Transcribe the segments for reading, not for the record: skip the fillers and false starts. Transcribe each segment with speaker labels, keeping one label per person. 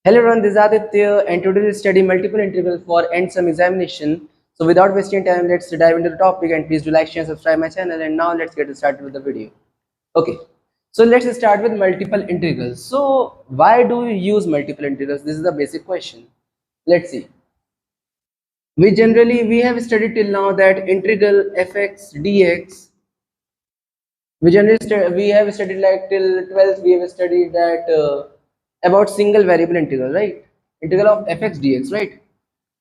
Speaker 1: Hello everyone, this is Aditya and today we'll study multiple integral for end sum examination. So without wasting time, let's dive into the topic and please do like, share, subscribe my channel and now let's get started with the video. Okay, so let's start with multiple integrals. So why do we use multiple integrals? This is the basic question. Let's see. We have studied till now that integral fx dx. We have studied like till 12th we have studied that about single variable integral, right? Integral of fx dx, right?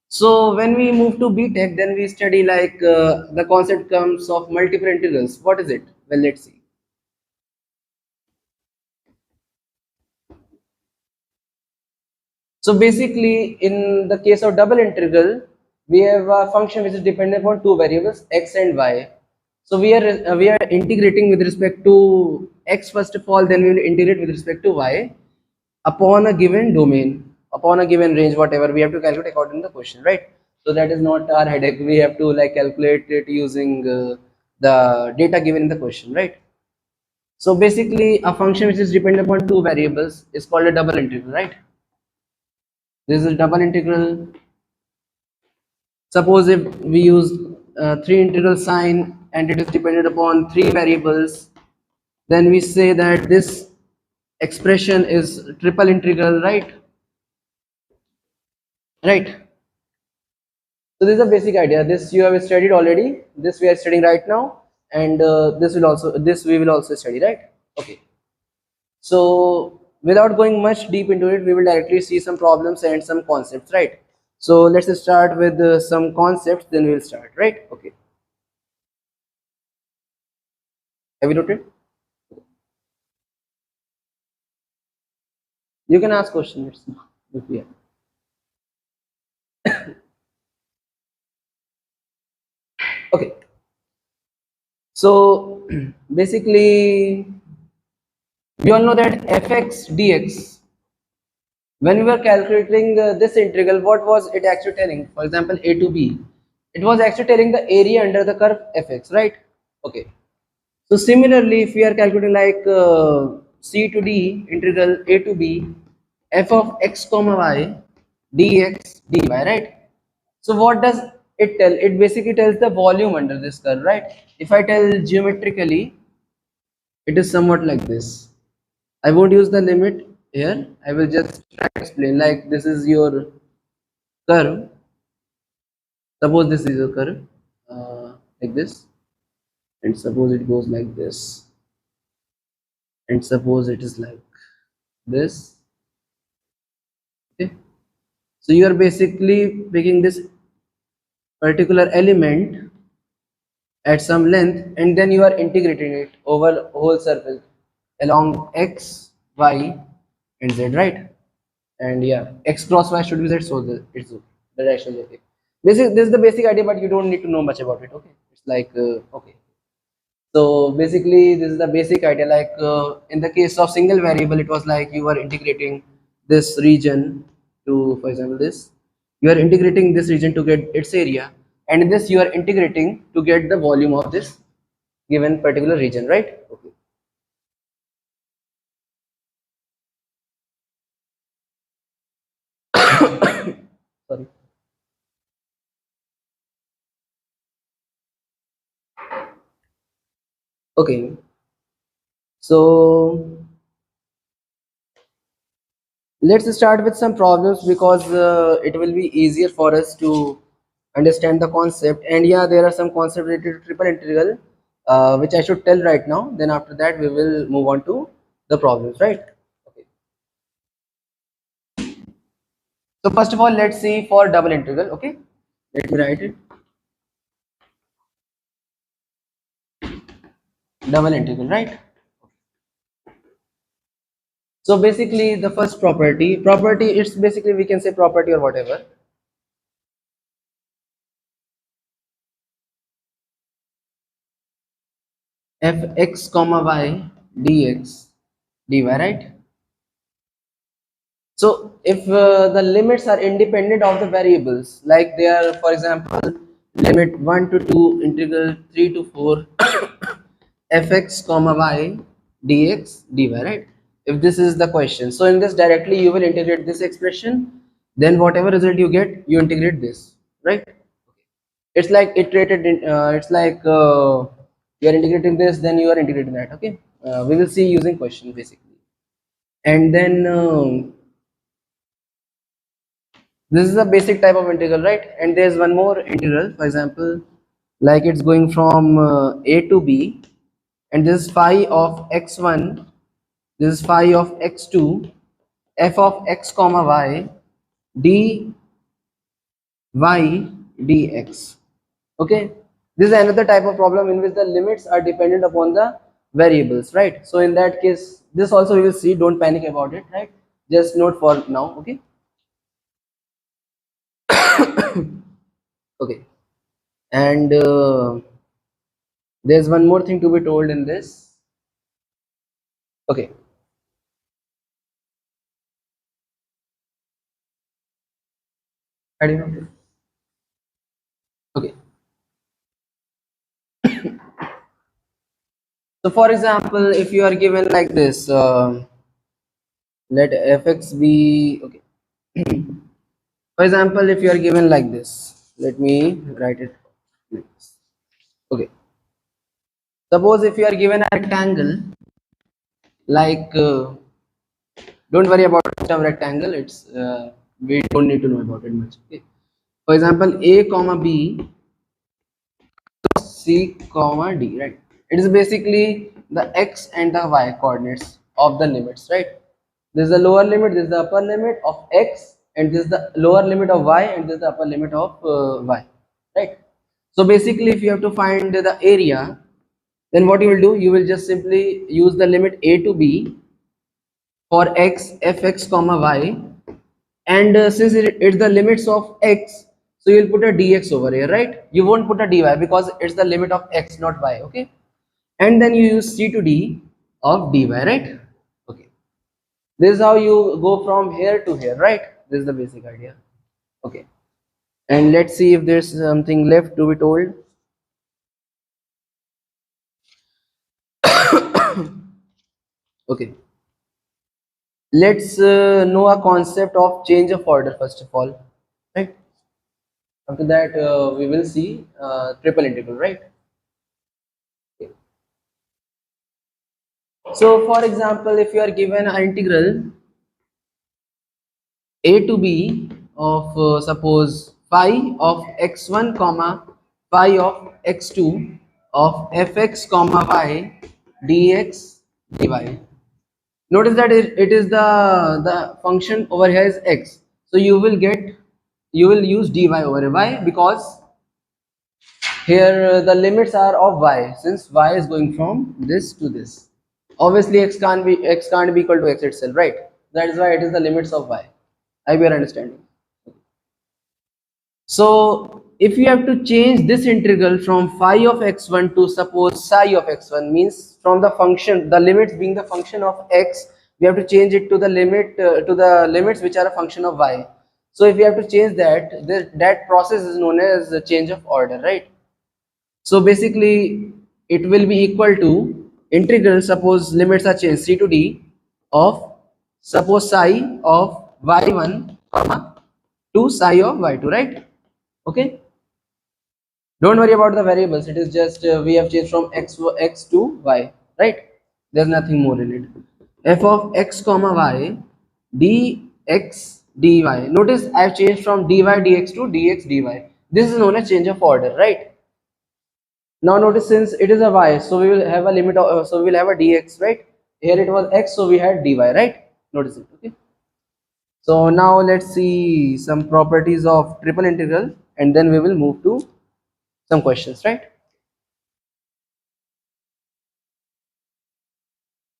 Speaker 1: So when we move to BTech, then we study like the concept comes of multiple integrals. What is it? Well, let's see. So basically, in the case of double integral, we have a function which is dependent upon two variables x and y. So we are integrating with respect to x first of all, then we will integrate with respect to y upon a given domain, upon a given range, whatever we have to calculate according to the question, right? So that is not our headache. We have to like calculate it using the data given in the question, right? So basically, a function which is dependent upon two variables is called a double integral, right? This is a double integral. Suppose if we use three integral sign and it is dependent upon three variables, then we say that this expression is triple integral, right? Right. So this is a basic idea. This you have studied already. This we are studying right now, and this we will also study, right? Okay. So without going much deep into it, we will directly see some problems and some concepts, right? So let's start with some concepts, then we'll start, right? Okay. Have you noted? You can ask questions if you have. Okay. So basically, we all know that fx dx, when we were calculating this integral, what was it actually telling? For example, a to b, it was actually telling the area under the curve fx, right? Okay. So similarly, if we are calculating like c to d integral a to b f of x comma y dx dy, right? So what does it tell? It basically tells the volume under this curve, right? If I tell geometrically, it is somewhat like this. I won't use the limit here. I will just try to explain. Like this is your curve. Suppose this is your curve, like this, and suppose it goes like this, and suppose it is like this. Okay. So you are basically picking this particular element at some length, and then you are integrating it over whole surface along x, y, and z, right? And yeah, x cross y should be z, so it's the direction. Okay, this is the basic idea, but you don't need to know much about it. Okay, it's like okay. So basically, this is the basic idea. Like in the case of single variable, it was like you are integrating this region to, for example, this. You are integrating this region to get its area, and in this you are integrating to get the volume of this given particular region, right? Okay. Sorry. Okay. So let's start with some problems because it will be easier for us to understand the concept. And yeah, there are some concepts related to triple integral which I should tell right now. Then after that we will move on to the problems, right? Okay. So first of all, let's see for double integral. Okay, let me write it. Double integral, right? So basically the first property, it's basically we can say property or whatever. Fx comma y dx dy, right? So if the limits are independent of the variables, like they are, for example, limit 1 to 2 integral 3 to 4 fx comma y dx dy, right? if this is the question. So in this directly you will integrate this expression, then whatever result you get, you integrate this, right? It's like iterated. It's like you are integrating this, then you are integrating that. Okay, we will see using question basically, and then this is a basic type of integral, right? And there's one more integral, for example, like it's going from a to b, and this is phi of x1, this is phi of x2, f of x comma y, dy dx. Okay, this is another type of problem in which the limits are dependent upon the variables, right? So in that case, this also we will see, don't panic about it, right? Just note for now. Okay. Okay, and there's one more thing to be told in this. Okay, I don't know. Okay, so for example, if you are given like this, let fx be okay. For example, if you are given like this, let me write it like this. Okay, suppose if you are given a rectangle, like don't worry about the rectangle, it's we don't need to know about it much. Okay, for example, a comma b, c comma d, right? It is basically the x and the y coordinates of the limits, right? This is the lower limit, this is the upper limit of x, and this is the lower limit of y, and this is the upper limit of y, right? So basically, if you have to find the area, then what you will do, you will just simply use the limit a to b for x, fx comma y, and since it's the limits of x, so you'll put a dx over here, right? You won't put a dy because it's the limit of x, not y. Okay, and then you use c to d of dy, right? Okay, this is how you go from here to here, right? This is the basic idea. Okay, and let's see if there's something left to be told. Okay, let's know a concept of change of order first of all, right? After that we will see triple integral, right? Okay. So for example, if you are given an integral a to b of suppose phi of x1 comma phi of x2 of fx comma y dx dy. Notice that it is the function over here is x, so you will use dy over here. Why? Because here the limits are of y, since y is going from this to this. Obviously x can't be equal to x itself, right? That is why it is the limits of y. I we are understanding. So if you have to change this integral from phi of x1 to suppose psi of x1, means from the function, the limits being the function of x, we have to change it to the limit to the limits which are a function of y. So if you have to change that, that process is known as the change of order, right? So basically it will be equal to integral, suppose limits are changed c to d of suppose psi of y1 comma to psi of y2, right? Okay, don't worry about the variables, it is just we have changed from x to y, right? There's nothing more in it. F of x comma y dx dy. Notice I have changed from dy dx to dx dy. This is known as change of order, right? Now notice, since it is a y, so we will have a limit of so we will have a dx, right? Here it was x, so we had dy, right? Notice it. Okay, so now let's see some properties of triple integral, and then we will move to some questions, right?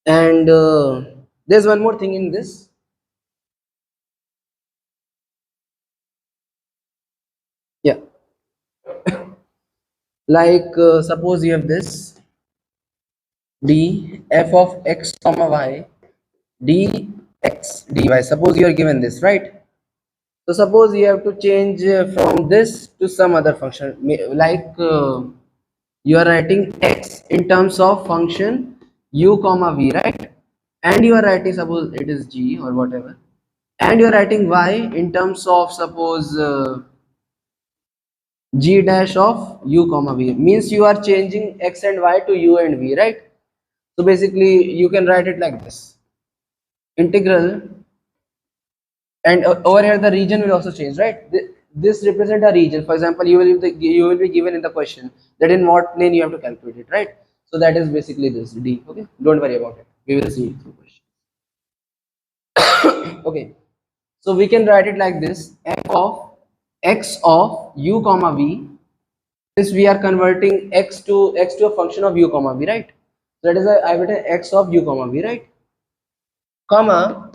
Speaker 1: And there's one more thing in this. Yeah, like suppose you have this d f of x comma y dx dy. Suppose you are given this, right? So suppose you have to change from this to some other function, like you are writing x in terms of function u comma v, right? and you are writing, suppose it is G or whatever, and you are writing Y in terms of, suppose G dash of U comma V, means you are changing X and Y to U and V, right? So basically you can write it like this: integral, and over here the region will also change, right? This represent a region. For example, you will be given in the question that in what plane you have to calculate it, right? So that is basically this D. Okay, don't worry about it, we will see it through question. Okay, so we can write it like this: f of x of u comma v, since we are converting x to a function of u comma v, right? So that is why I written x of u comma v, right? Comma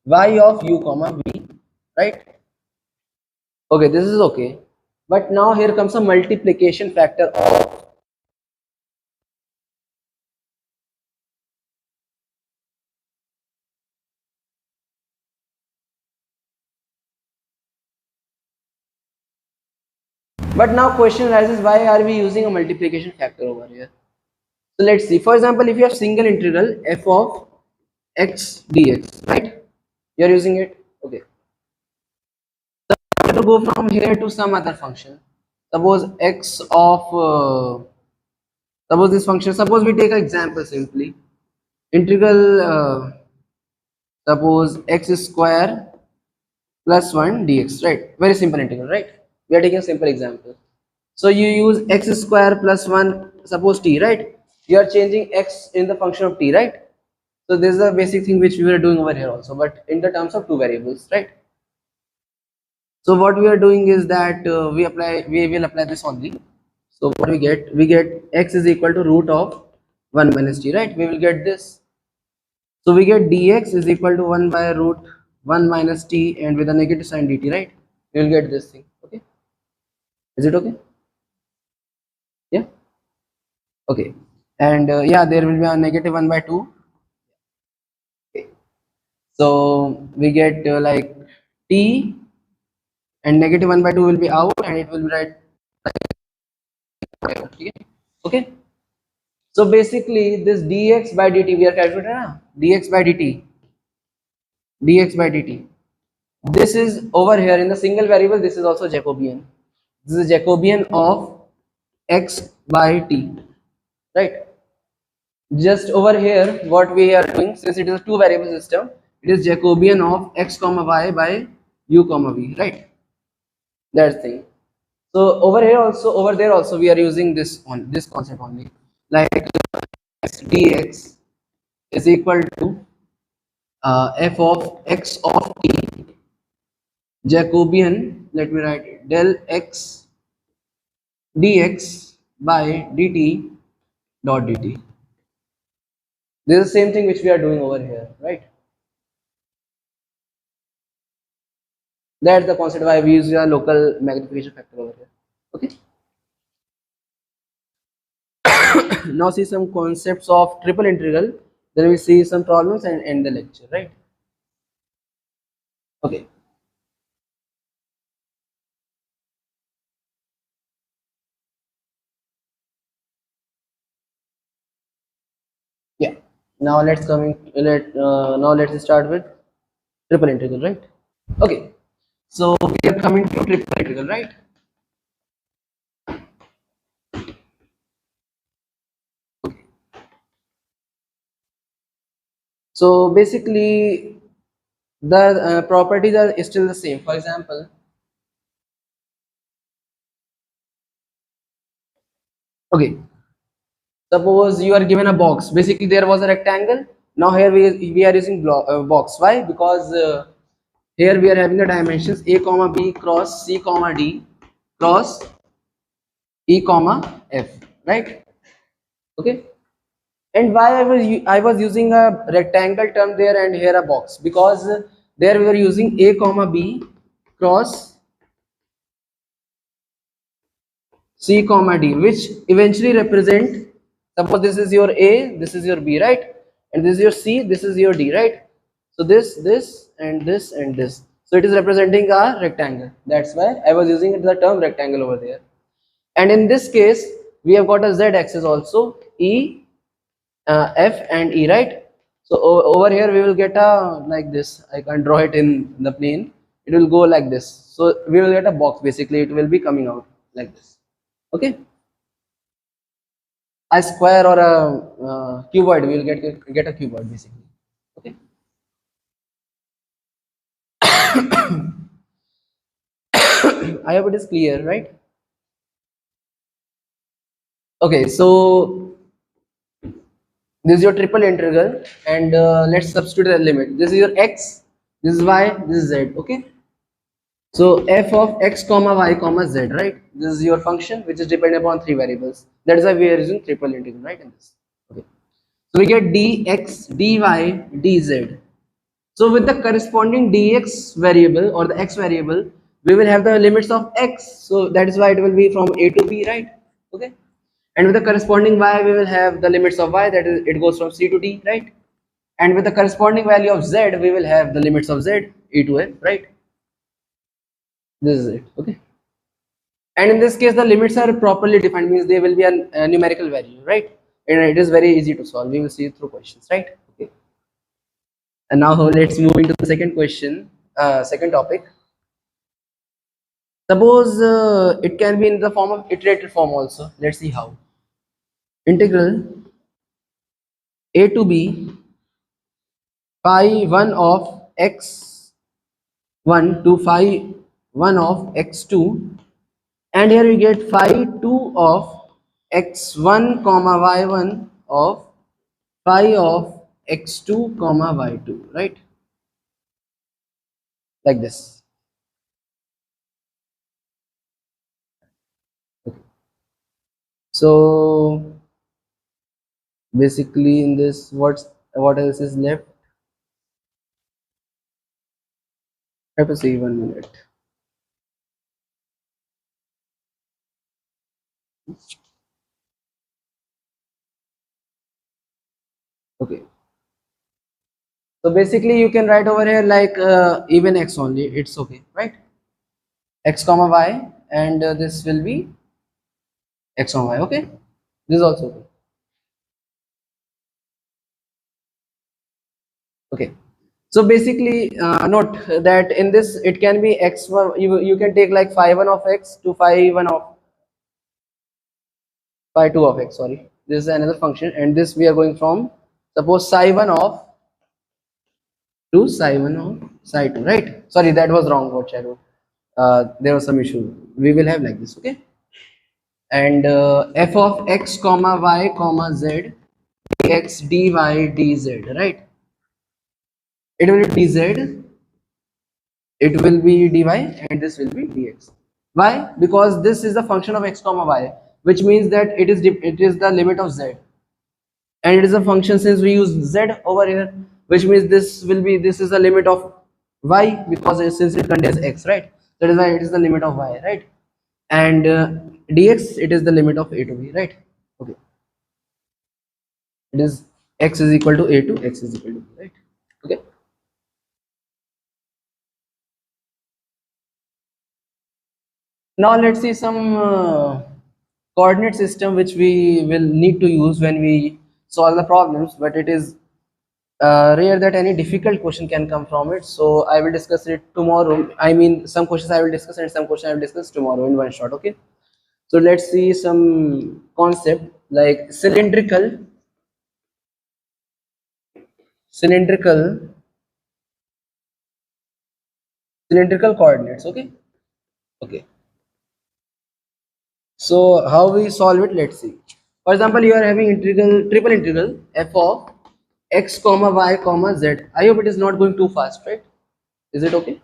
Speaker 1: y of u comma v, right? Okay, this is okay. But now here comes a multiplication factor of, but now question arises, why are we using a multiplication factor over here? So let's see. For example, if you have single integral f of x dx, right? You are using it. Okay. So I have to go from here to some other function. Suppose x of suppose this function. Suppose we take an example simply. Integral suppose x square plus 1 dx, right? Very simple integral, right? We are taking a simple example. So you use x square plus 1, suppose t, right? You are changing x in the function of t, right? So this is the basic thing which we were doing over here also, but in the terms of two variables, right? So what we are doing is that we will apply this only. So what we get x is equal to root of 1 minus t, right? We will get this. So we get dx is equal to 1 by root 1 minus t, and with a negative sign dt, right? We will get this thing. Okay, is it okay? Yeah, okay. And yeah, there will be a negative 1 by 2. Okay. So we get like t, and negative 1 by 2 will be out, and it will be right. Okay. Okay. So basically this dx by dt we are calculating now. dx by dt, dx by dt. This is over here in the single variable. This is also Jacobian. This is Jacobian of x by t, right? Just over here, what we are doing, since it is a two variable system, it is Jacobian of x comma y by u comma v, right? That thing. So over here also, over there also, we are using this one, this concept only, like dx is equal to f of x of t Jacobian. Let me write it, del x dx by dt dot dt. This is the same thing which we are doing over here, right? That's the concept why we use a local magnification factor over here. Okay. Now see some concepts of triple integral. Then we see some problems and end the lecture, right? Okay. Yeah. Now let's now let's start with triple integral, right? Okay. So we are coming to triple integral, right? So basically the properties are still the same. For example, okay, suppose you are given a box. Basically there was a rectangle. Now here we are using box. Why? Because here we are having the dimensions a comma b cross c comma d cross e comma f, right? Okay. And why I was using a rectangle term there and here a box? Because there we were using a comma b cross c comma d, which eventually represent, suppose this is your a, this is your b, right? And this is your c, this is your d, right? So this and this and this, so it is representing a rectangle. That's why I was using the term rectangle over there. And in this case we have got a z axis also, e f and e, right? So over here we will get a like this. I can draw it in the plane. It will go like this. So we will get a box. Basically, it will be coming out like this. Okay. A square or a cuboid. We will get a cuboid basically. Okay. I hope it is clear, right? Okay. So this is your triple integral, and let's substitute the limit. This is your x. This is y. This is z. Okay. So f of x comma y comma z, right? This is your function which is dependent upon three variables. That is why we are using triple integral, right? In this. Okay. So we get dx, dy, dz. So with the corresponding dx variable or the x variable, we will have the limits of x. So that is why it will be from a to b, right? Okay. And with the corresponding y, we will have the limits of y. That is, it goes from c to d, right? And with the corresponding value of z, we will have the limits of z, e to f, right? This is it. Okay. And in this case, the limits are properly defined, means they will be a numerical value, right? And it is very easy to solve. We will see through questions, right? Okay. And now let's move into the second question, second topic. Suppose it can be in the form of iterated form also. Let's see how. Integral a to b phi 1 of x1 to phi 1 of x2, and here we get phi 2 of x1 comma y1 of phi of x2 comma y2, right? Like this. Okay. So basically in this, what else is left? I have to see 1 minute. Okay. So basically you can write over here like even x only, it's okay, right? X comma y, and this will be x comma y, okay? This is also okay. Okay. So basically note that in this it can be x1, you can take like phi 1 of x to phi 1 of phi 2 of x, sorry. This is another function, and this we are going from, suppose psi 1 of to psi 1 of psi 2, right? Sorry, that was wrong what I wrote. There was some issue. We will have like this, okay? And f of x comma y comma z dx dy dz, right? It will be dz, it will be dy, and this will be dx. Why? Because this is the function of x comma y, which means that it is the limit of z, and it is a function since we use z over here, which means this is the limit of y, because since it contains x, right? That is why it is the limit of y, right? And dx, it is the limit of a to b, right? Okay. It is x is equal to a to x is equal to b, right? Okay. Now let's see some coordinate system which we will need to use when we solve the problems, but it is rare that any difficult question can come from it. So I will discuss it tomorrow. I mean, some questions I will discuss and some questions I will discuss tomorrow in one shot. Okay. So let's see some concept like cylindrical, cylindrical coordinates. Okay. Okay. So how we solve it? Let's see. For example, you are having triple integral f of x comma y comma z. I hope it is not going too fast, right? Is it okay?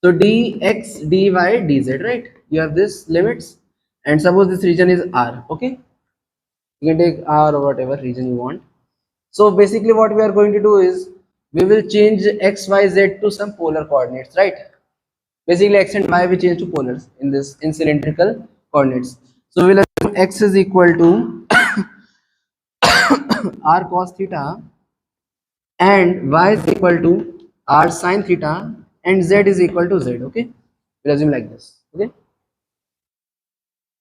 Speaker 1: So dx dy dz, right? You have this limits, and suppose this region is R. Okay, you can take R or whatever region you want. So basically, what we are going to do is we will change x, y, z to some polar coordinates, right? Basically, x and y we change to polars in this in cylindrical coordinates. So we'll assume x is equal to r cos theta, and y is equal to r sin theta, and z is equal to z. Okay, we'll assume like this. Okay,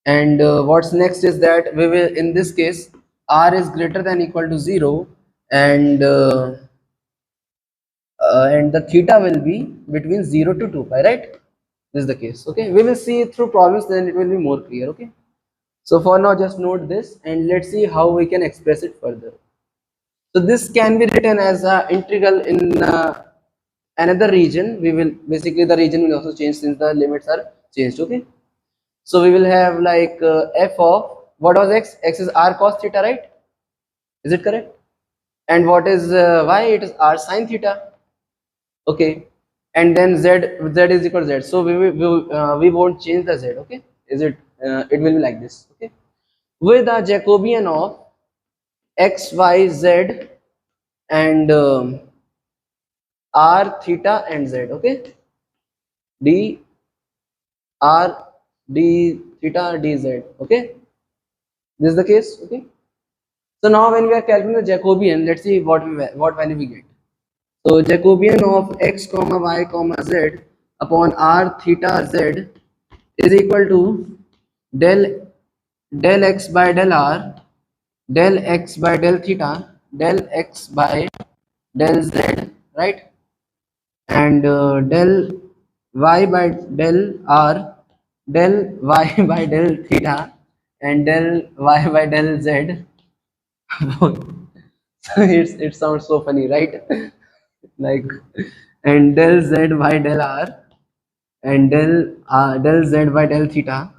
Speaker 1: and what's next is that we will, in this case, r is greater than equal to 0, and and the theta will be between 0 to 2 pi, right? This is the case. Okay, we will see it through problems, then it will be more clear. Okay, so for now just note this and let's see how we can express it further. So this can be written as a integral in another region. We will basically, the region will also change since the limits are changed. Okay, so we will have like f of what was x? X is r cos theta, right? Is it correct? And what is y? It is r sin theta. Okay, and then z is equal to z. So we won't change the z. Okay, is it? It will be like this. Okay, with a Jacobian of x, y, z and r theta and z. Okay, d r d theta dz. Okay, this is the case. Okay, so now when we are calculating the Jacobian, let's see what value we get. So Jacobian of x comma y comma z upon r theta z is equal to del x by del r, del x by del theta, del x by del z, right? And del y by del r, del y by del theta, and del y by del z. It sounds so funny, right? Like, and del z by del r, and del z by del theta,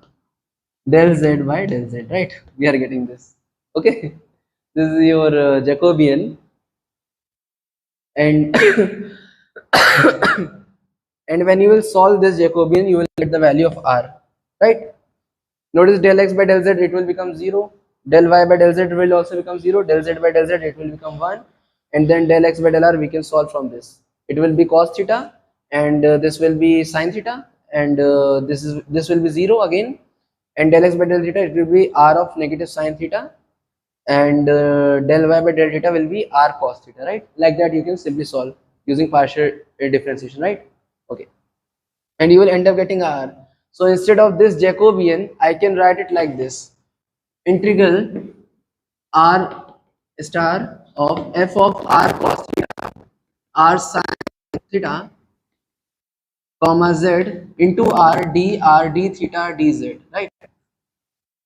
Speaker 1: del z by del z, right? We are getting this. Okay, this is your Jacobian, and and when you will solve this Jacobian, you will get the value of r, right? Notice del x by del z, it will become 0. Del y by del z will also become 0. Del z by del z, it will become 1. And then del x by del r, we can solve from this. It will be cos theta, and this will be sin theta, and this will be 0 again. And del x by del theta, it will be r of negative sin theta, and del y by del theta will be r cos theta, right? Like that, you can simply solve using partial differentiation, right? Okay, and you will end up getting r. So instead of this Jacobian, I can write it like this: integral r star of f of r cos theta, r sin theta, comma z into r d theta dz, right?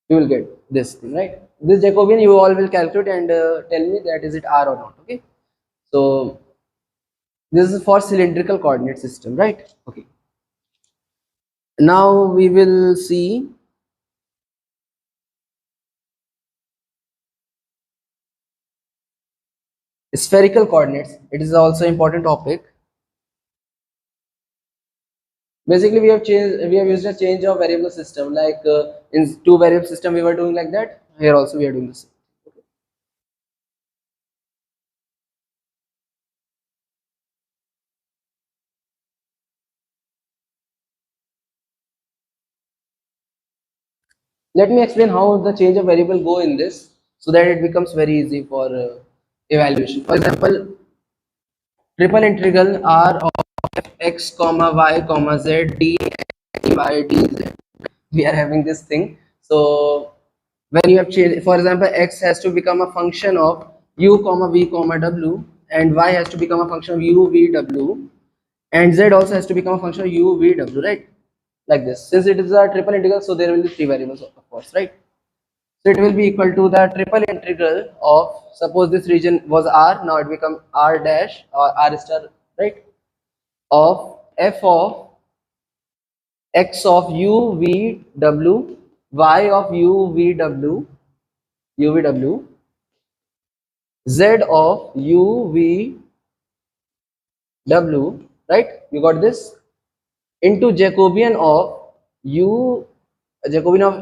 Speaker 1: You will get this thing, right? This Jacobian you all will calculate and tell me that is it r or not. Okay, so this is for cylindrical coordinate system, right? Okay, now we will see spherical coordinates. It is also important topic. Basically, we have used a change of variable system, like in two variable system we were doing like that. Here also we are doing this. Let me explain how the change of variable go in this, so that it becomes very easy for evaluation. For example, triple integral r of x comma y comma z d by dz. We are having this thing. So when you have changed, for example, x has to become a function of u comma v comma w, and y has to become a function of u v w, and z also has to become a function of u v w, right? Like this. Since it is a triple integral, so there will be three variables, of course, right? So it will be equal to the triple integral of, suppose this region was r, now it become r dash or r star, right? Of f of x of u v w, y of u v w, z of u v w, right? You got this, into Jacobian of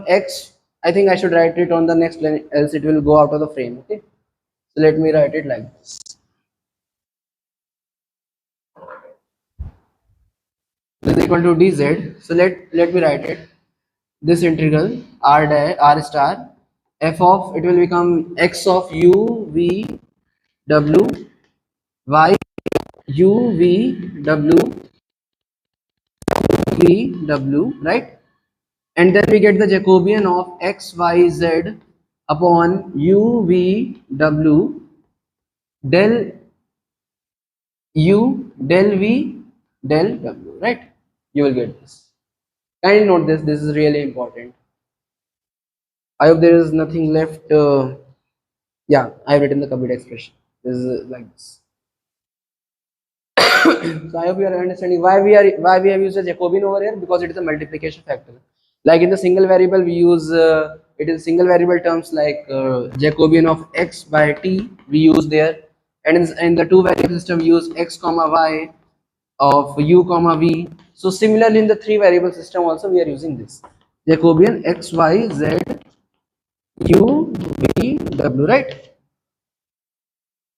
Speaker 1: x. I think I should write it on the next line, else it will go out of the frame. Okay, so let me write it like this. This is equal to dz. So let me write it. This integral r star f of, it will become x of u v w, y u v w, right? And then we get the Jacobian of x y z upon u v w del u del v del w, right? You will get this. Kindly note this. This is really important. I hope there is nothing left. Yeah, I have written the complete expression. This is like this. So I hope you are understanding why we have used a Jacobian over here, because it is a multiplication factor. Like in the single variable, we use it is single variable terms like Jacobian of x by t we use there, and in the two variable system we use x comma y of u comma v. So similarly in the three variable system also we are using this Jacobian x y z u v w, right?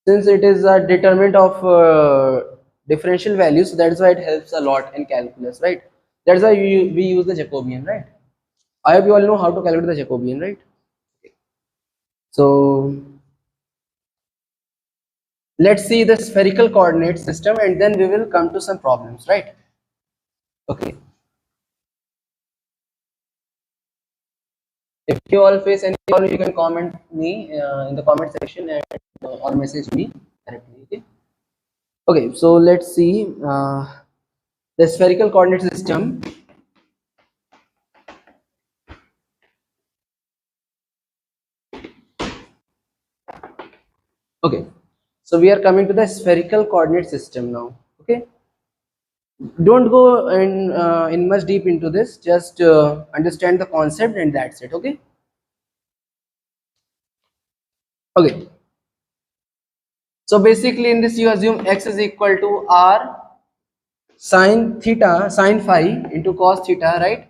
Speaker 1: Since it is a determinant of differential values, so that's why it helps a lot in calculus, right? That's why we use the Jacobian, right? I hope you all know how to calculate the Jacobian, right? So let's see the spherical coordinate system, and then we will come to some problems, right? Okay. If you all face any problem, you can comment me in the comment section, and or message me directly. Okay. Okay. So let's see the spherical coordinate system. Okay. So we are coming to the spherical coordinate system now. Okay. Don't go in much deep into this. Just understand the concept, and that's it. Okay. Okay. So basically, in this you assume x is equal to r sine theta, sine phi into cos theta, right?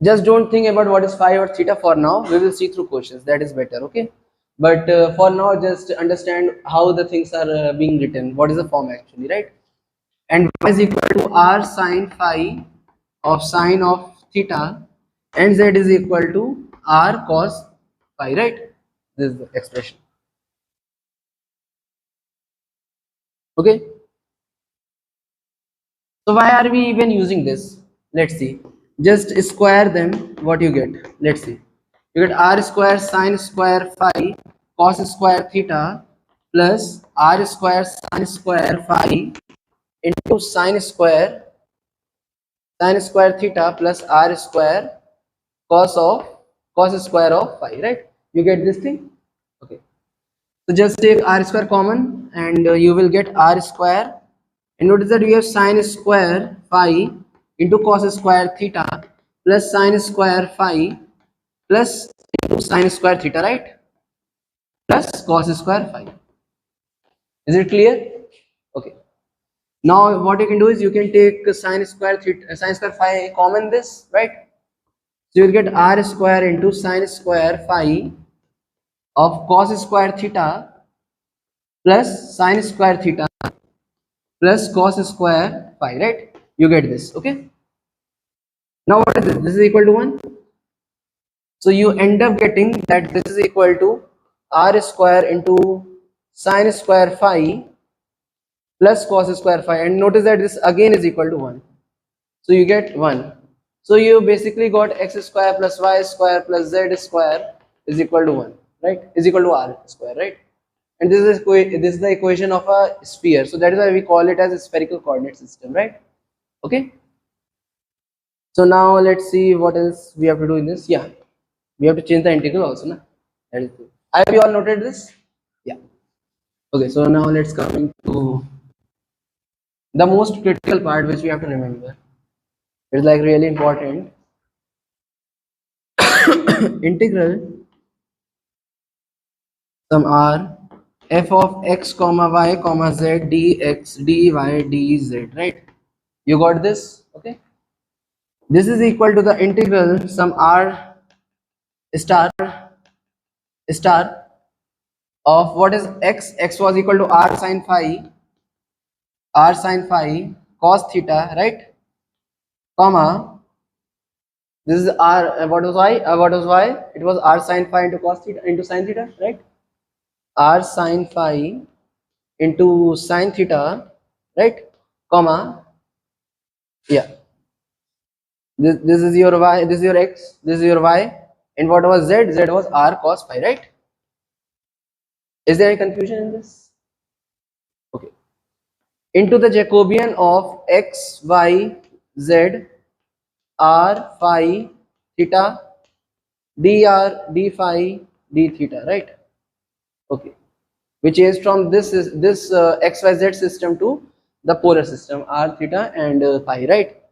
Speaker 1: Just don't think about what is phi or theta for now. We will see through questions. That is better. Okay. But for now, just understand how the things are being written. What is the form actually, right? And y is equal to r sine phi of sine of theta, and z is equal to r cos phi, right? This is the expression. Okay. So why are we even using this? Let's see. Just square them. What you get? Let's see. You get r square sine square phi cos square theta plus r square sine square phi into sine square theta plus r square cos square of phi, right? You get this thing. Okay, so just take r square common, and you will get r square, and notice that we have sine square phi into cos square theta plus sine square phi plus into sine square theta, right? Plus cos square phi. Is it clear? Okay. Now what you can do is you can take sine square theta, sine square phi common this, right? So you'll get r square into sine square phi of cos square theta plus sine square theta plus cos square phi, right? You get this, okay? Now what is this? This is equal to 1. So you end up getting that this is equal to r square into sine square phi plus cos square phi, and notice that this again is equal to 1. So you get 1. So you basically got x square plus y square plus z square is equal to 1, right? Is equal to r square, right? And this is the equation of a sphere. So that is why we call it as a spherical coordinate system, right? Okay. So now let's see what else we have to do in this. Yeah, we have to change the integral also, na? That is good. I hope you all noted this. Yeah. Okay. So now let's come to the most critical part, which we have to remember. It's like really important. Integral sum r f of x comma y comma z dx dy dz, right? You got this? Okay. This is equal to the integral sum r star star of what is x was equal to r sine phi cos theta, right? Comma, this is r, what was y, it was r sine phi into cos theta into sine theta, right? R sine phi into sine theta, right? Comma, yeah, this is your y, this is your x, this is your y, and what was z, z was r cos phi, right? Is there any confusion in this? Okay. Into the Jacobian of x, y, z, r, phi, theta, dr, d phi, d theta, right? Okay. Which is from this xyz system to the polar system r, theta, and phi, right?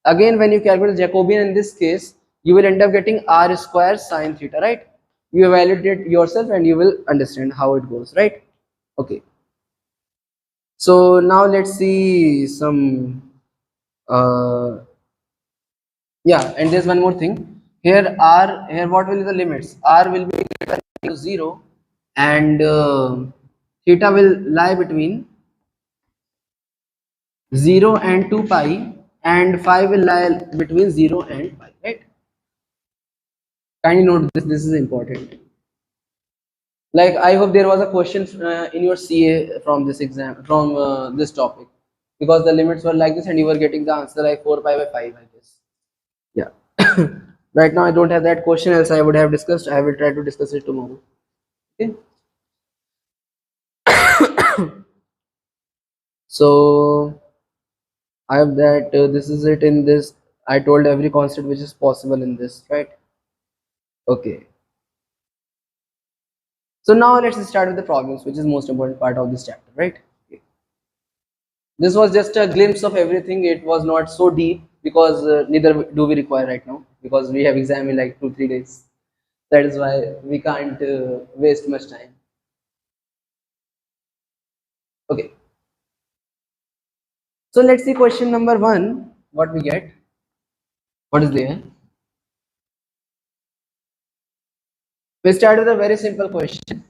Speaker 1: Again, when you calculate Jacobian in this case, you will end up getting r square sine theta, right? You evaluate it yourself and you will understand how it goes, right? Okay. So now let's see some yeah, and there's one more thing. Here what will be the limits? R will be equal to 0 and theta will lie between 0 and 2 pi and phi will lie between 0 and pi, right? Kindly note this is important. Like, I hope there was a question in your CA from this exam, from this topic, because the limits were like this and you were getting the answer like 4 pi by 5, I guess. Yeah. Right now I don't have that question, else I would have discussed. I will try to discuss it tomorrow. Okay. So I have that this is it in this. I told every concept which is possible in this, right? Okay. So now let's start with the problems, which is most important part of this chapter, right? Okay. This was just a glimpse of everything. It was not so deep because neither do we require right now, because we have exam in like 2-3 days. That is why we can't waste much time. Okay. So let's see question number 1. What we get? What is there? We start with a very simple question.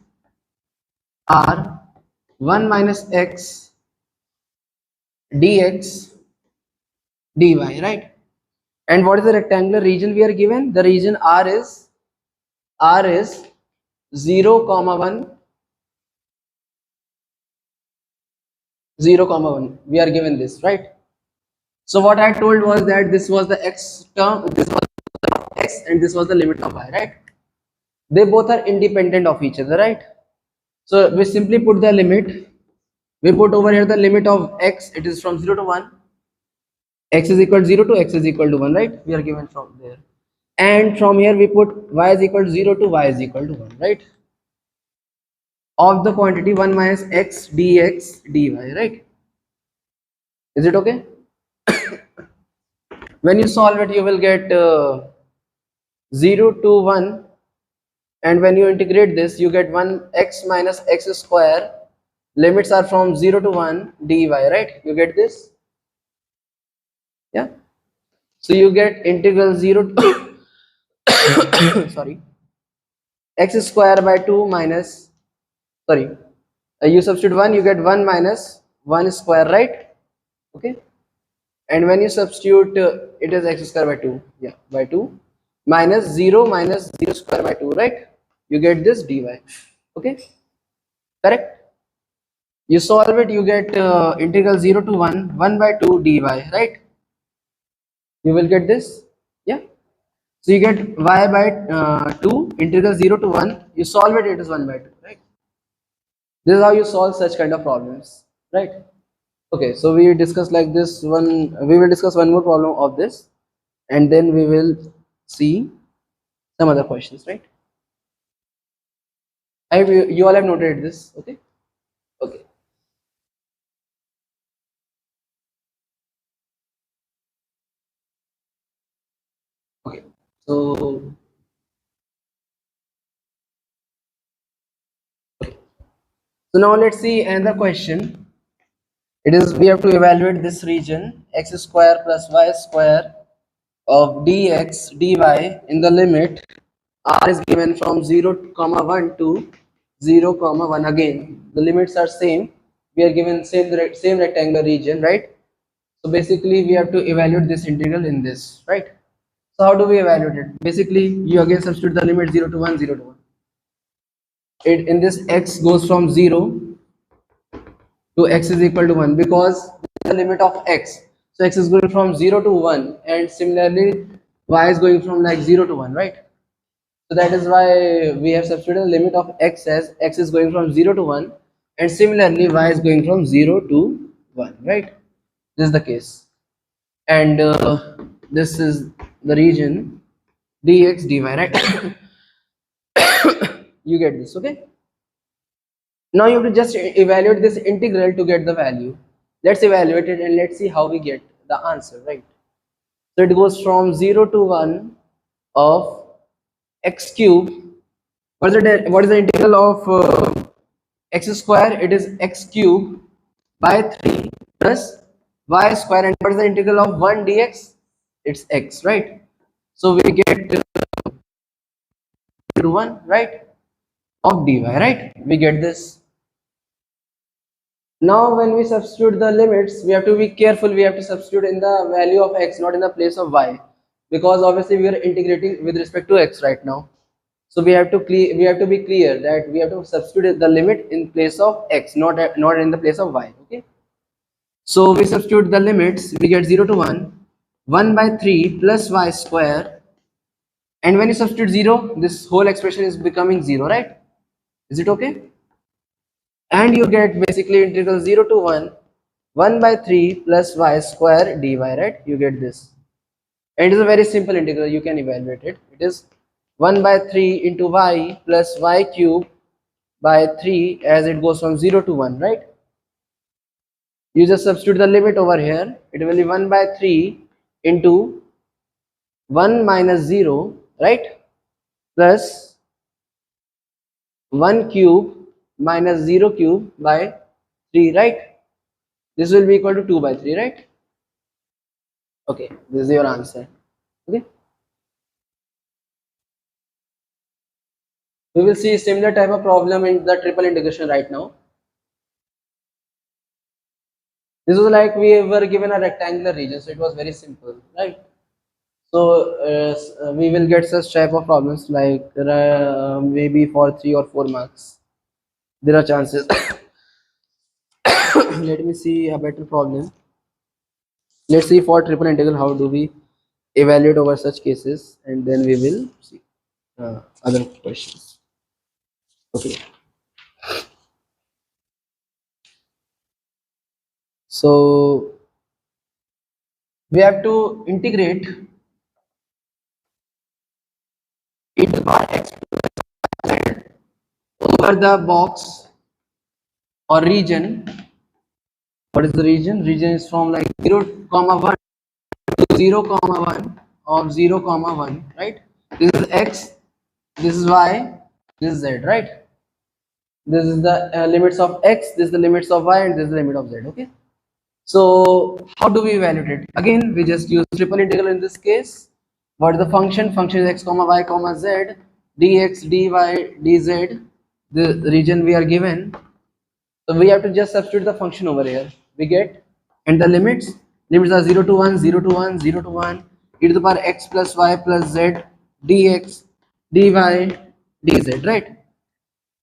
Speaker 1: R 1 minus x dx dy, right? And what is the rectangular region we are given? The region R is 0, 1, 0, 1. We are given this, right? So what I told was that this was the x term, this was the limit of x, and this was the limit of y, right? They both are independent of each other, right? So we simply put the limit. We put over here the limit of x. It is from 0 to 1. X is equal to 0 to x is equal to 1, right? We are given from there. And from here we put y is equal to 0 to y is equal to 1, right? Of the quantity 1 minus x dx dy, right? Is it okay? When you solve it, you will get 0 to 1, and when you integrate this, you get 1 x minus x square. Limits are from 0 to 1 dy, right? You get this? Yeah. So you get integral 0 to sorry, x square by 2 minus, sorry, you substitute 1, you get 1 minus 1 square, right? Okay. And when you substitute it is x square by 2, yeah, by 2 minus 0 square by 2, right? You get this dy. Okay, correct? You solve it, you get integral 0 to 1 by 2 dy, right? You will get this, yeah. So you get y by 2 integral 0 to 1. You solve it, it is 1 by 2, right? This is how you solve such kind of problems, right? Okay, so we discuss like this one. We will discuss one more problem of this, and then we will see some other questions, right? You all have noted this, okay? Okay. Okay. So now let's see another question. It is, we have to evaluate this region x square plus y square of dx dy in the limit r is given from 0 comma 1 to 0 comma 1. Again, the limits are same. We are given same rectangular region, right? So basically we have to evaluate this integral in this, right? So how do we evaluate it? Basically, you again substitute the limit 0 to 1, 0 to 1. It, in this x goes from 0 to x is equal to 1, because the limit of x. So x is going from 0 to 1, and similarly y is going from like 0 to 1, right? So that is why we have substituted the limit of x as x is going from 0 to 1, and similarly y is going from 0 to 1, right? This is the case. And this is the region dx dy, right? You get this, okay? Now you have to just evaluate this integral to get the value. Let's evaluate it and let's see how we get the answer, right? So it goes from 0 to 1 of x cube. What is the integral of x square? It is x cube by 3 plus y square. And what is the integral of 1 dx? It's x, right? So we get to 1, right, of dy, right? We get this. Now when we substitute the limits, we have to be careful. We have to substitute in the value of x, not in the place of y, because obviously we are integrating with respect to x right now. So we have to be clear that we have to substitute the limit in place of x, not in the place of y. Okay. So we substitute the limits. We get 0 to 1, 1 by 3 plus y square, and when you substitute 0, this whole expression is becoming 0, right? Is it okay? And you get basically integral 0 to 1, 1 by 3 plus y square dy, right? You get this. And it is a very simple integral. You can evaluate it. It is 1 by 3 into y plus y cube by 3, as it goes from 0 to 1, right? You just substitute the limit over here. It will be 1 by 3 into 1 minus 0, right, plus 1 cube minus 0 cube by 3, right? This will be equal to 2 by 3, right? Okay, this is your answer. Okay, we will see similar type of problem in the triple integration right now. This was like we were given a rectangular region, so it was very simple, right? So we will get such type of problems like maybe for 3 or 4 marks. There are chances. Let me see a better problem. Let's see for triple integral how do we evaluate over such cases, and then we will see other questions. Okay. So we have to integrate e to the power x over the box or region. What is the region? Region is from like 0 comma 1 to 0 comma 1 of 0 comma 1, right? This is x, this is y, this is z, right? This is the limits of x, this is the limits of y, and this is the limit of z. Okay. So how do we evaluate it? Again, we just use triple integral in this case. What is the function? Function is x comma y comma z, dx, dy, dz. The region we are given. So we have to just substitute the function over here. We get, and the limits are 0 to 1, 0 to 1, 0 to 1, e to the power x plus y plus z, dx, dy, dz, right?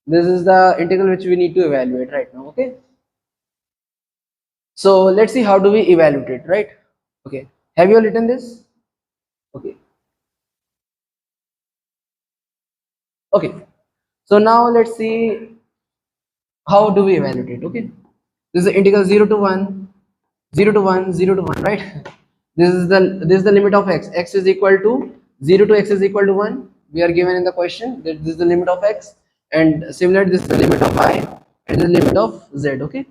Speaker 1: This is the integral which we need to evaluate right now. Okay. So let's see how do we evaluate it, right? Okay. Have you written this? Okay. Okay. So now let's see how do we evaluate it. Okay. This is the integral 0 to 1, 0 to 1, 0 to 1, right? This is the limit of x. X is equal to 0 to x is equal to 1. We are given in the question that this is the limit of x, and similarly this is the limit of y, and the limit of z. Okay.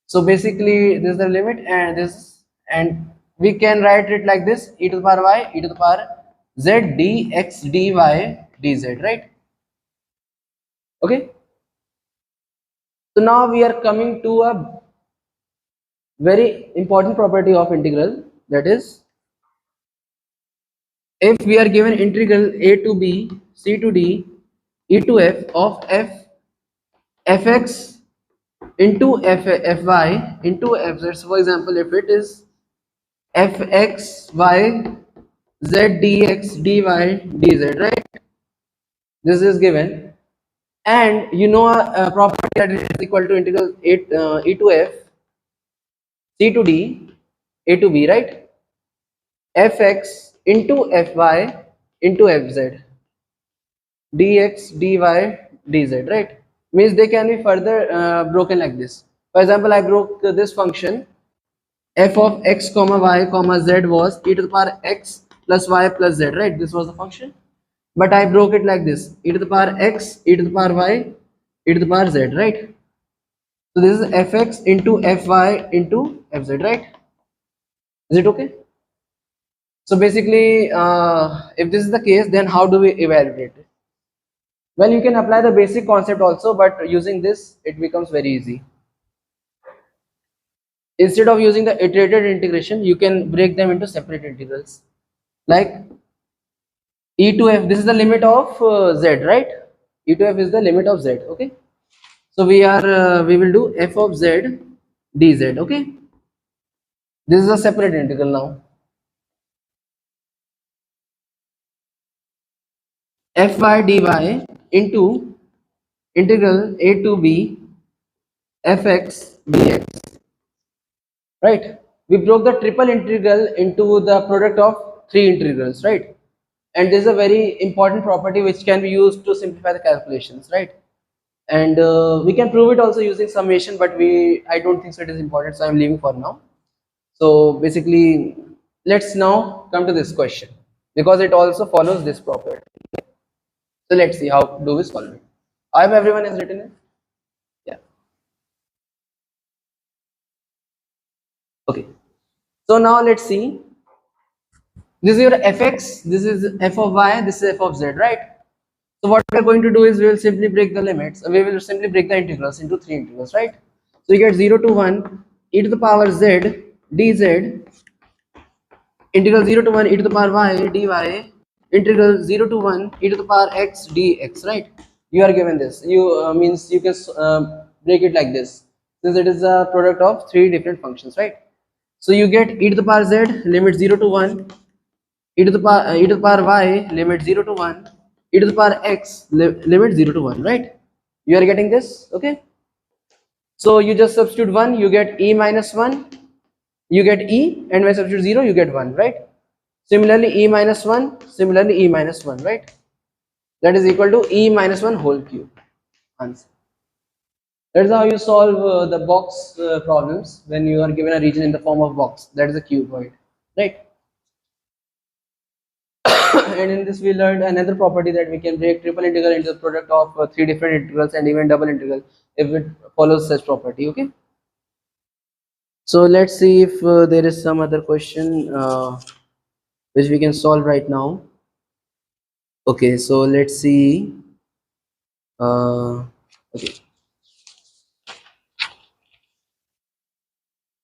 Speaker 1: So basically this is the limit, and this, and we can write it like this: e to the power y, e to the power z, dx, dy, dz, right? Okay. So now we are coming to a very important property of integral, that is, if we are given integral a to b, c to d, e to f of fx into fy into fz. So for example, if it is fx y z dx dy dz, right? This is given, and you know a property that is equal to integral e to f, c to d, a to b, right? Fx into fy into fz. dx, dy, dz, right? Means they can be further broken like this. For example, I broke this function f of x comma y comma z was e to the power x plus y plus z, right? This was the function. But I broke it like this: e to the power x, e to the power y, e to the power z, right? So this is fx into fy into fz, right? Is it okay? So basically, if this is the case, then how do we evaluate it? Well, you can apply the basic concept also, but using this, it becomes very easy. Instead of using the iterated integration, you can break them into separate integrals. Like e to f, this is the limit of z, right? E to f is the limit of z, okay? So we will do f of z dz, okay? This is a separate integral now. Fy dy into integral a to b fx dx, right? We broke the triple integral into the product of three integrals, right? And this is a very important property which can be used to simplify the calculations, right? And we can prove it also using summation, but I don't think so it is important, so I'm leaving for now. So basically, let's now come to this question because it also follows this property. So let's see how do we solve it. I hope everyone has written it. Yeah. Okay. So now let's see. This is your fx, this is f of y, this is f of z, right? So what we're going to do is we will simply break the limits. We will simply break the integrals into three integrals, right? So you get 0 to 1 e to the power z dz, integral 0 to 1 e to the power y dy, integral 0 to 1 e to the power x dx, right? You are given this. You means you can break it like this, since it is a product of three different functions, right? So you get e to the power z limit 0 to 1, e to the power y limit 0 to 1, e to the power x limit 0 to 1, right? You are getting this, okay? So you just substitute 1, you get e minus 1, you get e, and when substitute 0 you get 1, right? Similarly e minus 1, similarly e minus 1, right? That is equal to e minus 1 whole cube. Answer. That is how you solve the box problems when you are given a region in the form of box. That is a cuboid, right? And in this we learned another property that we can break triple integral into the product of three different integrals and even double integral if it follows such property, okay? So let's see if there is some other question which we can solve right now. Okay, so let's see. Okay.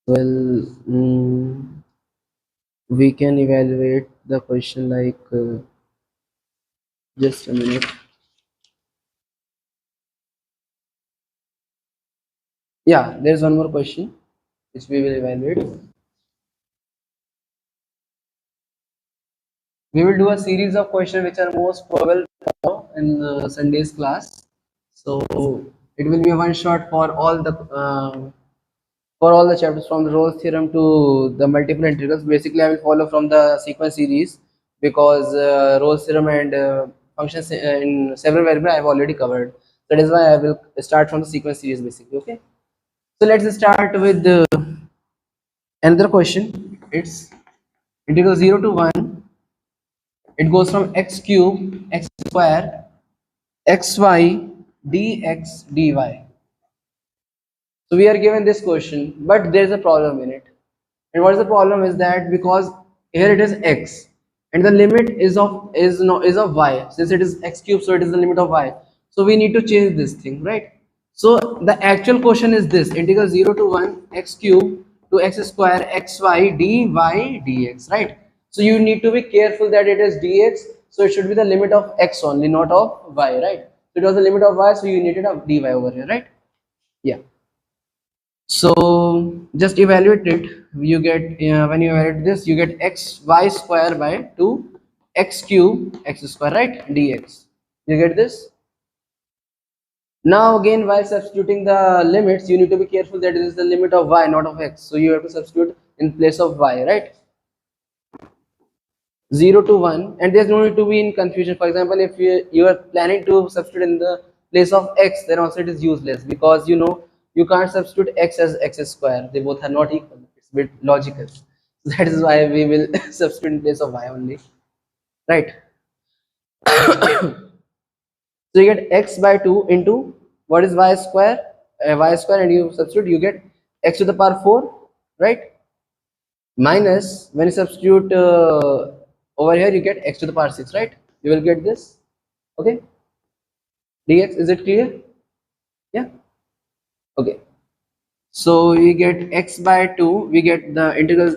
Speaker 1: Well, we can evaluate the question like just a minute. Yeah, there's one more question which we will evaluate. We will do a series of questions which are most probable in Sunday's class. So it will be a one shot for all the chapters from the Rolle's theorem to the multiple integrals. Basically, I will follow from the sequence series because Rolle's theorem and functions in several variables I have already covered. That is why I will start from the sequence series basically. Okay. So let's start with another question. It's integral 0 to 1. It goes from x cube, x square, xy, dx, dy. So we are given this question, but there is a problem in it. And what is the problem is that because here it is x and the limit is of y, since it is x cube, so it is the limit of y. So we need to change this thing, right? So the actual question is this: integral 0 to 1 x cube to x square xy dy dx, right? So you need to be careful that it is dx, so it should be the limit of x only, not of y, right? So it was the limit of y, so you needed a dy over here, right? Yeah. So just evaluate it. You get when you evaluate this, you get x y square by 2 x cube x square, right, dx. You get this. Now again, while substituting the limits, you need to be careful that it is the limit of y, not of x. So you have to substitute in place of y, right? 0 to 1, and there's no need to be in confusion. For example, if you are planning to substitute in the place of x, then also it is useless, because you know you can't substitute x as x square. They both are not equal. It's a bit logical. That is why we will substitute in place of y only, right? So you get x by 2 into what is y square, and you substitute, you get x to the power 4, right? Minus, when you substitute over here, you get x to the power 6, right? You will get this, okay? Dx, is it clear? Yeah, okay. So we get x by 2, we get the integral,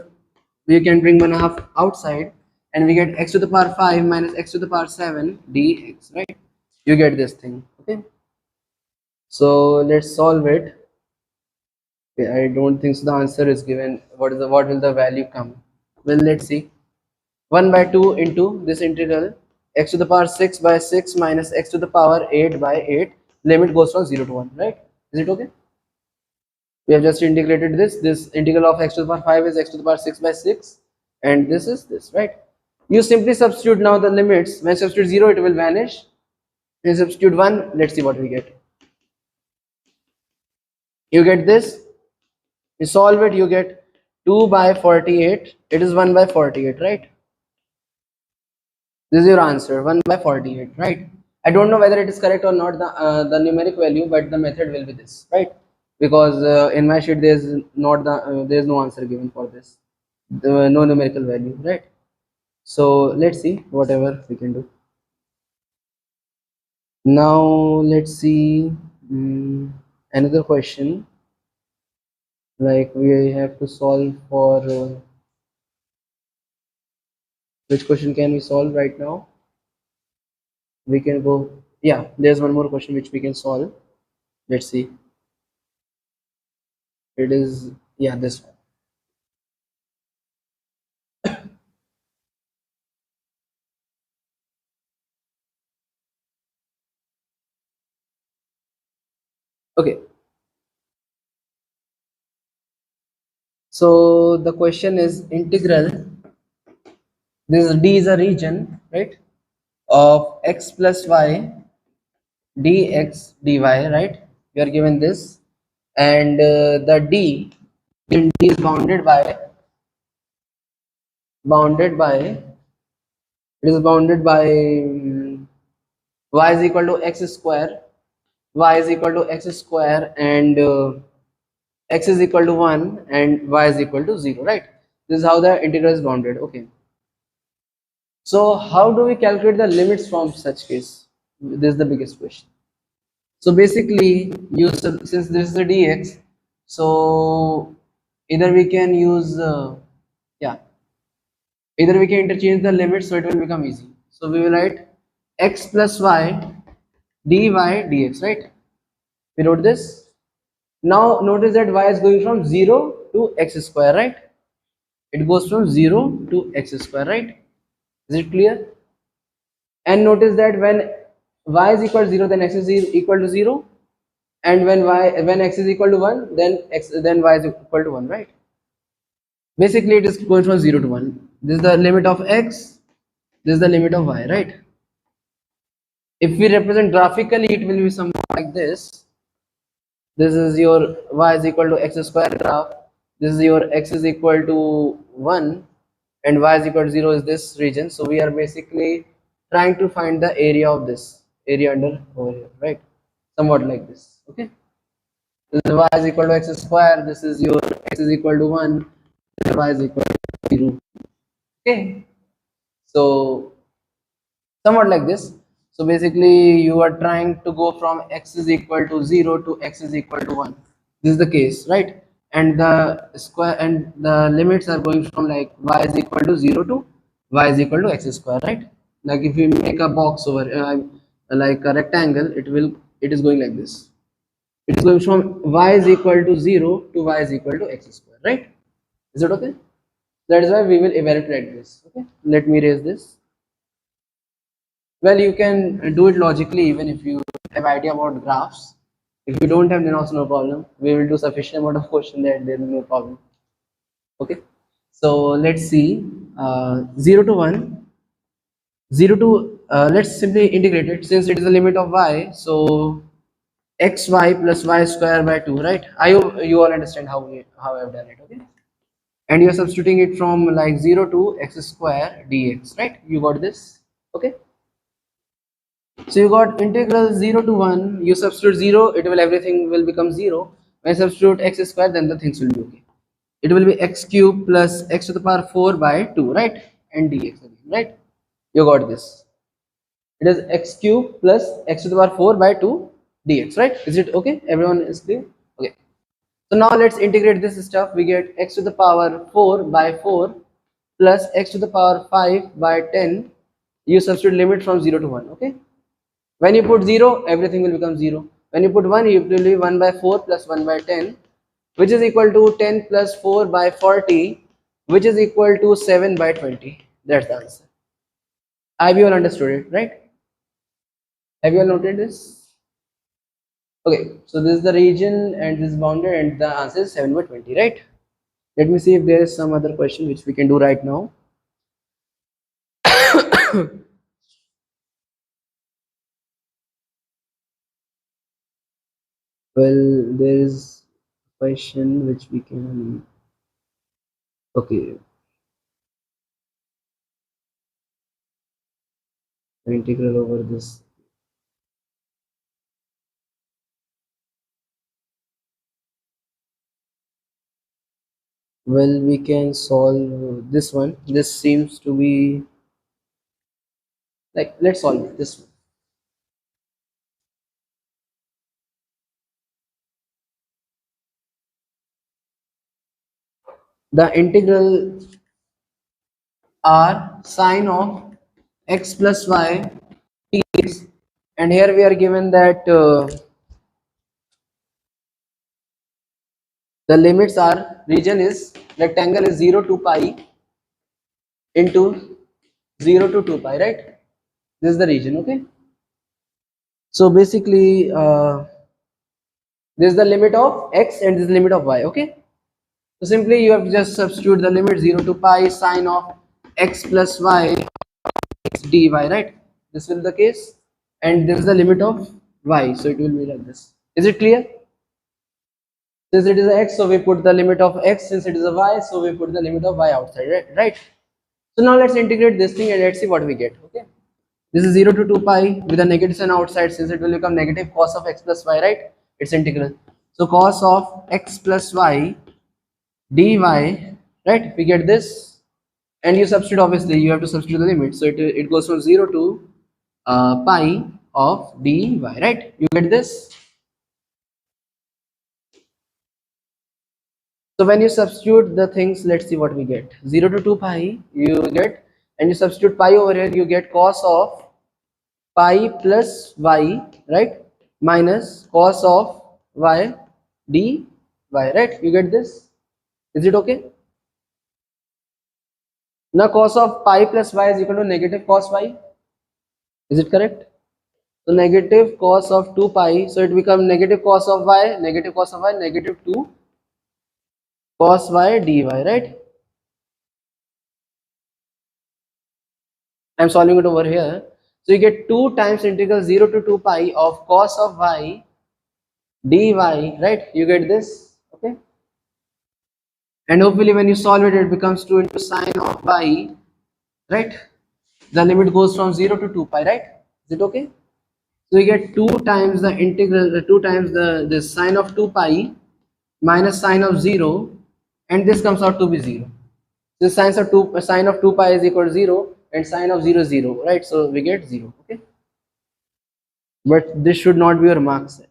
Speaker 1: we can bring 1/2 outside, and we get x to the power 5 minus x to the power 7 dx, right? You get this thing, okay? So let's solve it. Okay, I don't think so the answer is given. What will the value come? Well, let's see. 1 by 2 into this integral x to the power 6 by 6 minus x to the power 8 by 8. Limit goes from 0 to 1, right? Is it okay? We have just integrated this. This integral of x to the power 5 is x to the power 6 by 6, and this is this, right? You simply substitute now the limits. When you substitute 0, it will vanish. When you substitute 1, let's see what we get. You get this. You solve it, you get 2 by 48. It is 1 by 48, right? This is your answer, 1 by 48, right? I don't know whether it is correct or not, the numeric value, but the method will be this, right? Because in my sheet there is not there is no answer given for this, no numerical value, right? So let's see whatever we can do. Now let's see another question. Like we have to solve for which question can we solve right now? We can go, yeah, there's one more question which we can solve. Let's see. It is, yeah, this one. Okay. So the question is integral. This d is a region, right? Of x plus y dx dy, right? We are given this, and the d is bounded by y is equal to x square, and x is equal to 1 and y is equal to 0, right? This is how the integral is bounded, okay? So how do we calculate the limits from such case? This is the biggest question. So basically, since this is a dx, so either we can use either we can interchange the limits, so it will become easy. So we will write x plus y dy dx, right? We wrote this. Now notice that y is going from 0 to x square, right? It goes from 0 to x square, right? Is it clear? And notice that when y is equal to 0, then x is equal to 0, and when x is equal to 1, then y is equal to 1, right? Basically it is going from 0 to 1. This is the limit of x, this is the limit of y, right? If we represent graphically, it will be something like this. This is your y is equal to x square graph, this is your x is equal to 1 and y is equal to 0 is this region. So we are basically trying to find the area of this area under over here, right? Somewhat like this, okay? This is y is equal to x square, this is your x is equal to 1, y is equal to 0, okay? So somewhat like this. So basically you are trying to go from x is equal to 0 to x is equal to 1. This is the case, right? And the square and the limits are going from like y is equal to 0 to y is equal to x square, right? Like if we make a box over like a rectangle, it is going like this. It is going from y is equal to 0 to y is equal to x square, right? Is it okay? That is why we will evaluate like this. Okay, let me erase this. Well, you can do it logically even if you have idea about graphs. If you don't have, then also no problem. We will do sufficient amount of question that there is no problem. Okay, so let's see 0 to 1. 0 to let's simply integrate it since it is the limit of y. So xy plus y square by 2, right? I hope you all understand how I have done it. Okay, and you're substituting it from like 0 to x square dx, right? You got this? Okay, so you got integral 0 to 1, you substitute 0, it will everything will become 0. When you substitute x square, then the things will be okay. It will be x cube plus x to the power 4 by 2, right? And dx again, right? You got this. It is x cube plus x to the power 4 by 2 dx, right? Is it okay? Everyone is clear? Okay. So now let's integrate this stuff. We get x to the power 4 by 4 plus x to the power 5 by 10. You substitute limit from 0 to 1, okay? When you put 0, everything will become 0. When you put 1, it will be 1 by 4 plus 1 by 10, which is equal to 10 plus 4 by 40, which is equal to 7 by 20. That's the answer. Have you all understood it, right? Have you all noted this? Okay, so this is the region and this is bounded and the answer is 7 by 20, right? Let me see if there is some other question which we can do right now. Well, there is a question which we can, okay, integral over this. Well, we can solve this one. This seems to be like, let's solve this one. The integral r sine of x plus y dx, and here we are given that the limits are, region is, rectangle is 0 to pi into 0 to 2 pi, right? This is the region, okay? So basically this is the limit of x and this is the limit of y, okay? So simply you have to just substitute the limit 0 to pi sine of x plus y dy, right? This will be the case, and this is the limit of y, so it will be like this. Is it clear? Since it is a x, so we put the limit of x. Since it is a y, so we put the limit of y outside, right? So now let's integrate this thing and let's see what we get. Okay, this is 0 to 2 pi with a negative sign outside, since it will become negative cos of x plus y, right? It's integral. So cos of x plus y dy, right? We get this, and you substitute, obviously you have to substitute the limit, so it goes from 0 to pi of dy, right? You get this. So when you substitute the things, let's see what we get. 0 to 2 pi you get, and you substitute pi over here, you get cos of pi plus y, right, minus cos of y dy, right? You get this. Is it okay? Now cos of pi plus y is equal to negative cos y. Is it correct? So negative cos of 2 pi, so it becomes negative cos of y, negative cos of y, negative 2 cos y dy, right? I'm solving it over here. So you get 2 times integral 0 to 2 pi of cos of y dy, right? You get this, okay? And hopefully when you solve it, it becomes 2 into sine of y, right? The limit goes from 0 to 2 pi, right? Is it okay? So you get 2 times the integral, 2 times the sine of 2 pi minus sine of 0, and this comes out to be 0. The sine of 2 pi is equal to 0 and sine of 0 is 0, right? So we get 0, okay? But this should not be your marks.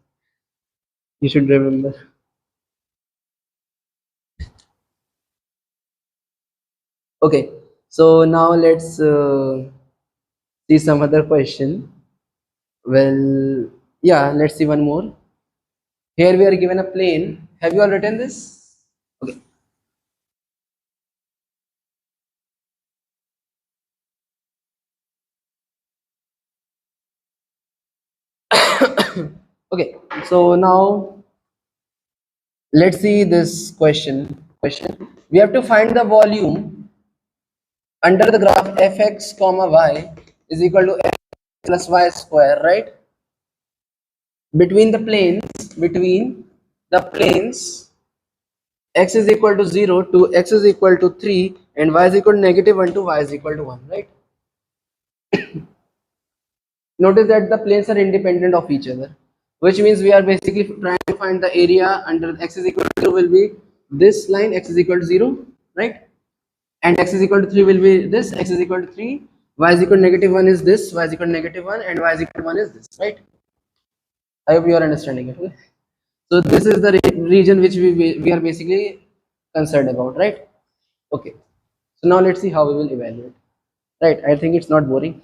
Speaker 1: You should remember. Okay, so now let's see some other question. Well, yeah, let's see one more. Here we are given a plane. Have you all written this? Okay. Okay, so now let's see this question. We have to find the volume under the graph fx comma y is equal to x plus y square, right? Between the planes, x is equal to 0 to x is equal to 3 and y is equal to -1 to y is equal to 1, right? Notice that the planes are independent of each other, which means we are basically trying to find the area under x is equal to 0 will be this line, x is equal to 0, right? And x is equal to 3 will be this, x is equal to 3, y is equal to -1 is this, y is equal to -1 and y is equal to 1 is this, right? I hope you are understanding it. So this is the region which we are basically concerned about, right? Okay, so now let's see how we will evaluate, right? I think it's not boring.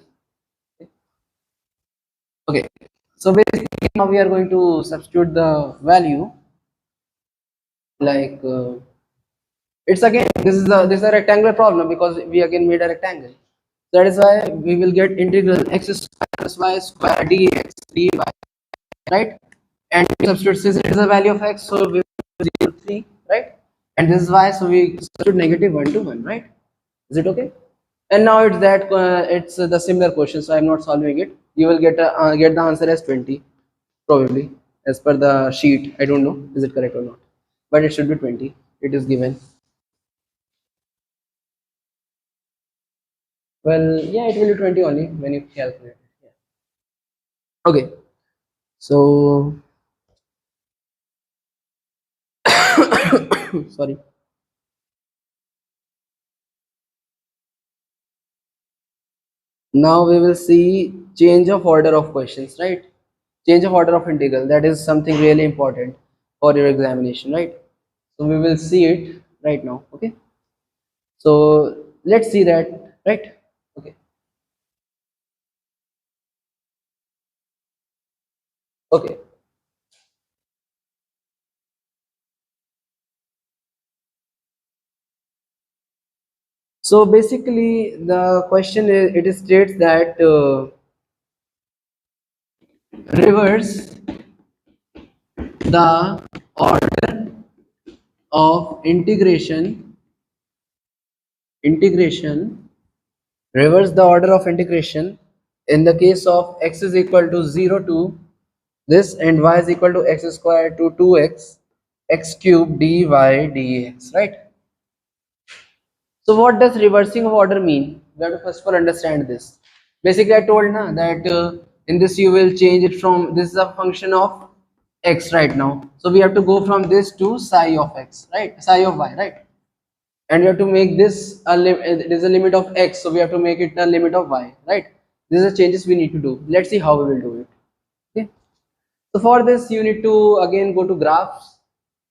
Speaker 1: Okay, so basically now we are going to substitute the value, like it's again this is a rectangular problem because we again made a rectangle. That is why we will get integral x square plus y square dx dy, right? And we substitute, since it is a value of x, so we will 0 to 3, right? And this is y, so we substitute -1 to 1, right? Is it okay? And now it's that it's the similar question, so I'm not solving it. You will get the answer as 20 probably as per the sheet. I don't know is it correct or not, but it should be 20. It is given. Well, yeah, it will be 20 only when you calculate it. Yeah. Okay, so sorry. Now we will see change of order of questions, right? Change of order of integral. That is something really important for your examination, right? So we will see it right now. Okay. So let's see that, right? Okay. Okay. So basically, the question is, it states that reverse the order of integration, reverse the order of integration in the case of x is equal to 0 to this and y is equal to x square to 2x x cube dy dx, right? So what does reversing of order mean? We have to first of all understand this. Basically, I told na that in this you will change it from, this is a function of x right now. So we have to go from this to psi of x, right? Psi of y, right? And we have to make this it is a limit of x, so we have to make it a limit of y, right? These are changes we need to do. Let's see how we will do it. Okay. So for this, you need to again go to graphs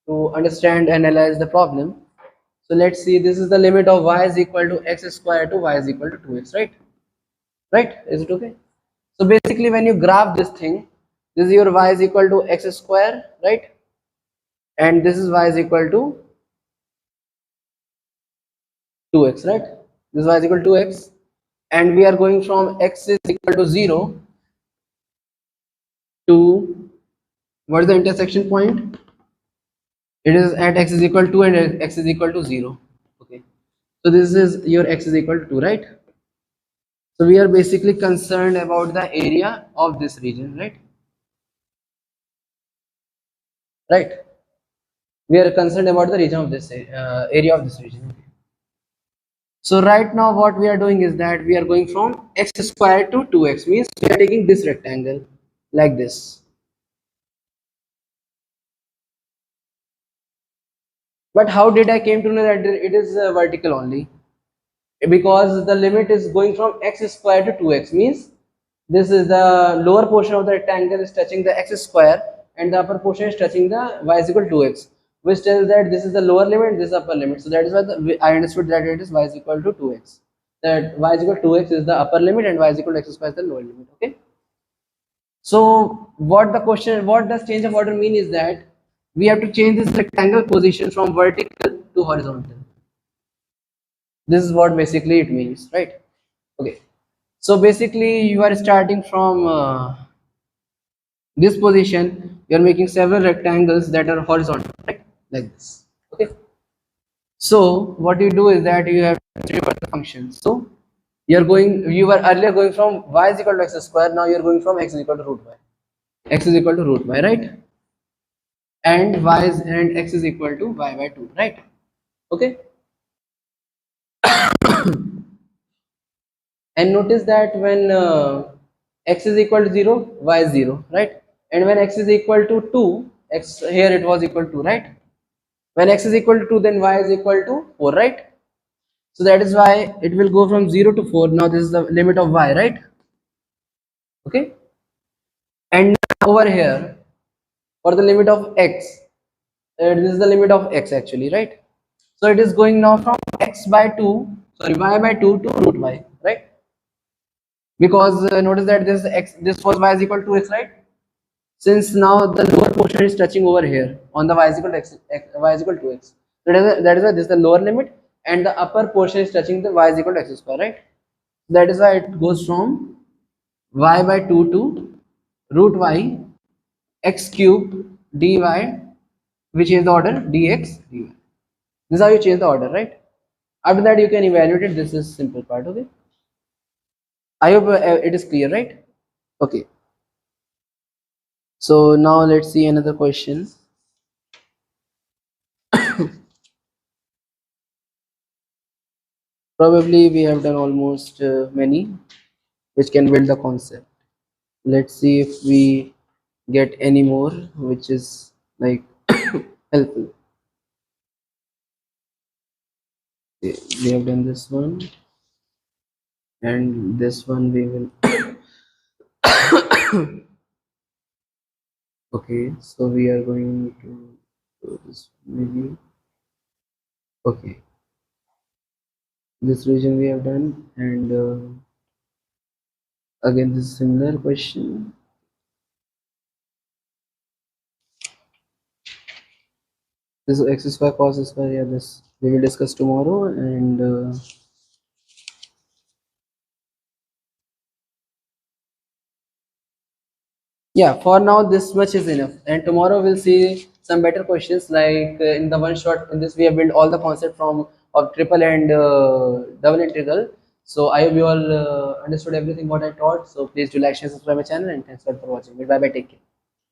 Speaker 1: to understand and analyze the problem. So let's see, this is the limit of y is equal to x square to y is equal to 2x, right? Right? Is it okay? So basically, when you graph this thing, this is your y is equal to x square, right? And this is y is equal to 2x, right? This y is equal to 2x, and we are going from x is equal to 0 to, what is the intersection point? It is at x is equal to and x is equal to 0. Okay, so this is your x is equal to 2, right? So we are basically concerned about the area of this region, right? Right, we are concerned about the region of this area of this region. Okay. So right now what we are doing is that we are going from x square to 2x, means we are taking this rectangle like this. But how did I came to know that it is vertical only? Because the limit is going from x square to 2x, means this is the lower portion of the rectangle is touching the x square and the upper portion is touching the y is equal to 2x, which tells that this is the lower limit, this is upper limit. So that is why I understood that it is y is equal to 2x, that y is equal to 2x is the upper limit and y is equal to x square is the lower limit. Okay, so what does change of order mean is that we have to change this rectangle position from vertical to horizontal. This is what basically it means, right? Okay, so basically you are starting from this position, you are making several rectangles that are horizontal, right? Like this. Okay, so what you do is that you have to reverse the function. So You were earlier going from y is equal to x square, now you're going from x is equal to root y. X is equal to root y, right? And x is equal to y by 2, right? Okay. And notice that when x is equal to 0, y is 0, right? And when x is equal to 2, x here it was equal to, right? When x is equal to 2, then y is equal to 4, right? So that is why it will go from 0 to 4. Now this is the limit of y, right? Okay. And over here, for the limit of x, this is the limit of x actually, right? So it is going now from x by 2, sorry, y by 2 to root y, right? Because notice that this was y is equal to x, right? Since now the lower portion is touching over here on the y is equal to y is equal to x. So that is why this is the lower limit, and the upper portion is touching the y is equal to x square, right? That is why it goes from y by 2 to root y x cube dy, which is the order dx dy. This is how you change the order, right? After that you can evaluate it. This is simple part. Okay, I hope it is clear, right? Okay, so now let's see another question. Probably we have done almost many which can build the concept. Let's see if we get any more which is like helpful. Okay, we have done this one, and this one we will. Okay, so we are going to do this maybe. Okay, this region we have done, and again this similar question. This is x square cos square. Yeah, this we will discuss tomorrow, and yeah, for now this much is enough, and tomorrow we'll see some better questions. Like in the one shot, in this we have built all the concept from of triple and double integral. So I hope you all understood everything what I taught. So please do like, share, subscribe my channel, and thanks a lot for watching. Bye bye, take care.